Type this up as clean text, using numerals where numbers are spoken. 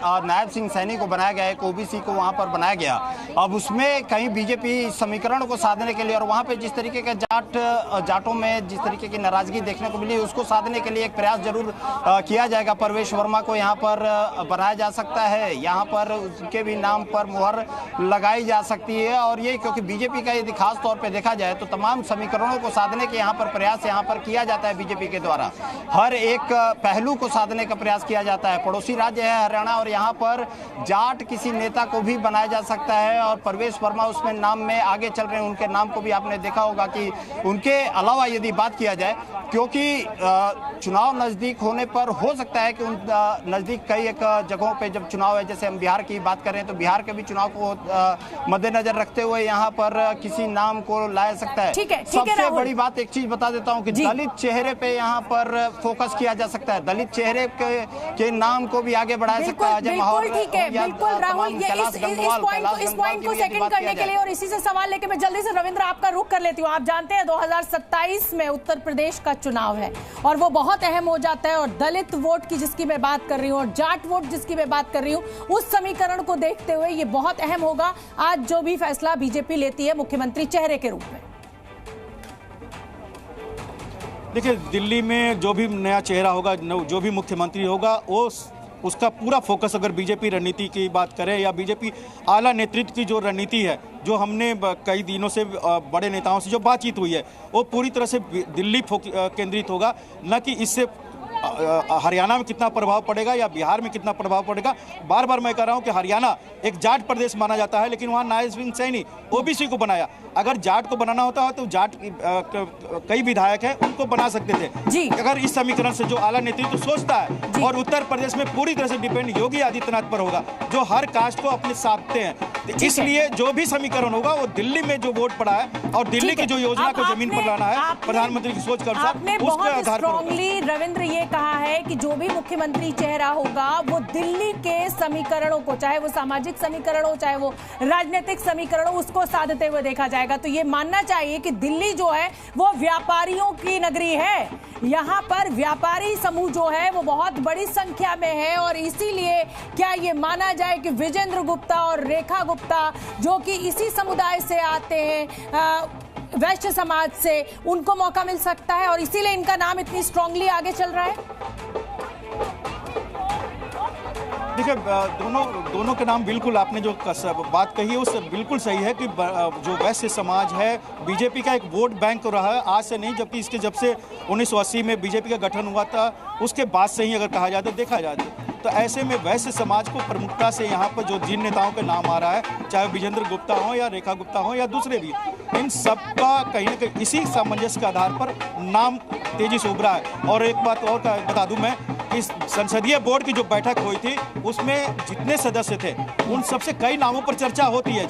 नायब सिंह सैनी को बनाया गया, एक ओबीसी को वहां पर बनाया गया। अब उसमें कहीं बीजेपी समीकरण को साधने के लिए और वहां पे जिस तरीके के जाटों में जिस तरीके की नाराजगी देखने को मिली, उसको साधने के लिए एक प्रयास जरूर किया जाएगा। परवेश वर्मा को यहाँ पर बनाया जा सकता है, यहाँ पर उसके भी नाम पर मुहर लगाई जा सकती है। और ये क्योंकि बीजेपी का यदि खास तौर पे देखा जाए तो तमाम समीकरणों को साधने के यहाँ पर प्रयास यहाँ पर किया जाता है बीजेपी के द्वारा। हर एक पहलू को साधने का प्रयास किया जाता है। पड़ोसी राज्य है हरियाणा और यहाँ पर जाट किसी नेता को भी बनाया जा सकता है और परवेश वर्मा उसमें नाम में आगे चल रहे हैं। उनके नाम को भी आपने देखा होगा कि उनके अलावा यदि बात किया जाए, क्योंकि चुनाव नजदीक होने पर हो सकता है कि उन नजदीक कई एक जगहों पे जब चुनाव है, जैसे हम बिहार की बात करें तो बिहार के भी चुनाव को मद्देनजर रखते हुए यहाँ पर किसी नाम को लाया सकता है। सबसे बड़ी बात एक चीज बता देता हूँ कि दलित चेहरे पे यहाँ पर फोकस किया जा सकता है, दलित चेहरे के नाम को भी आगे बढ़ाया सकता है। बिल्कुल राहुल, ये इस पॉइंट को सेकंड करने के लिए और इसी से सवाल लेके मैं जल्दी से रविंद्र आपका रुख कर लेती हूँ। आप जानते हैं 2027 में उत्तर प्रदेश का चुनाव है और वो बहुत अहम हो जाता है और दलित वोट की जिसकी मैं बात कर रही हूँ और जाट वोट जिसकी मैं बात कर रही हूँ, उस समीकरण को देखते हुए ये बहुत अहम होगा आज जो भी फैसला बीजेपी लेती है मुख्यमंत्री चेहरे के रूप में। देखिए, दिल्ली में जो भी नया चेहरा होगा, जो भी मुख्यमंत्री होगा, उसका पूरा फोकस अगर बीजेपी रणनीति की बात करें या बीजेपी आला नेतृत्व की जो रणनीति है, जो हमने कई दिनों से बड़े नेताओं से जो बातचीत हुई है, वो पूरी तरह से दिल्ली केंद्रित होगा, न कि इससे हरियाणा में कितना प्रभाव पड़ेगा या बिहार में कितना प्रभाव पड़ेगा। बार बार मैं कह रहा हूं कि हरियाणा एक जाट प्रदेश माना जाता है, लेकिन वहां नायब सिंह सैनी ओबीसी को बनाया। अगर जाट को बनाना होता है तो जाट कई विधायक हैं, उनको बना सकते थे। अगर इस समीकरण से जो आला नेतृत्व सोचता है, और उत्तर प्रदेश में पूरी तरह से डिपेंड योगी आदित्यनाथ पर होगा, जो हर कास्ट को अपने साधते हैं, तो इसलिए जो भी समीकरण होगा वो दिल्ली में जो वोट पड़ा है और दिल्ली की जो योजना को जमीन पर लाना है, प्रधानमंत्री की सोच कर उसके आधार पर रविंद्र ये कहा है कि जो भी मुख्यमंत्री चेहरा होगा वो दिल्ली के समीकरणों को, चाहे वो सामाजिक समीकरण हो चाहे वो राजनीतिक समीकरण हो, उसको साधते हुए देखा जाएगा। तो ये मानना चाहिए कि दिल्ली जो है वो व्यापारियों की नगरी है, यहाँ पर व्यापारी समूह जो है वो बहुत बड़ी संख्या में है और इसीलिए क्या ये माना जाए कि विजेंद्र गुप्ता और रेखा गुप्ता जो कि इसी समुदाय से आते हैं, वैश्य समाज से, उनको मौका मिल सकता है और इसीलिए इनका नाम इतनी स्ट्रांगली आगे चल रहा है? देखिए, दोनों के नाम बिल्कुल आपने जो बात कही है उससे बिल्कुल सही है कि जो वैश्य समाज है बीजेपी का एक वोट बैंक रहा है, आज से नहीं, जबकि इसके जब से 1980 में बीजेपी का गठन हुआ था उसके बाद से ही अगर कहा जाए तो देखा जाए तो ऐसे में वैश्य समाज को प्रमुखता से यहाँ पर जो जिन नेताओं के नाम आ रहा है, चाहे विजेंद्र गुप्ता हो या रेखा गुप्ता हो या दूसरे भी, इन सब का कहीं ना कहीं इसी सामंजस्य के आधार पर नाम तेजी से उभरा है। और एक बात और बता दूं मैं, इस संसदीय बोर्ड की जो बैठक हुई थी उसमें जितने सदस्य थे उन सबसे कई नामों पर चर्चा होती है।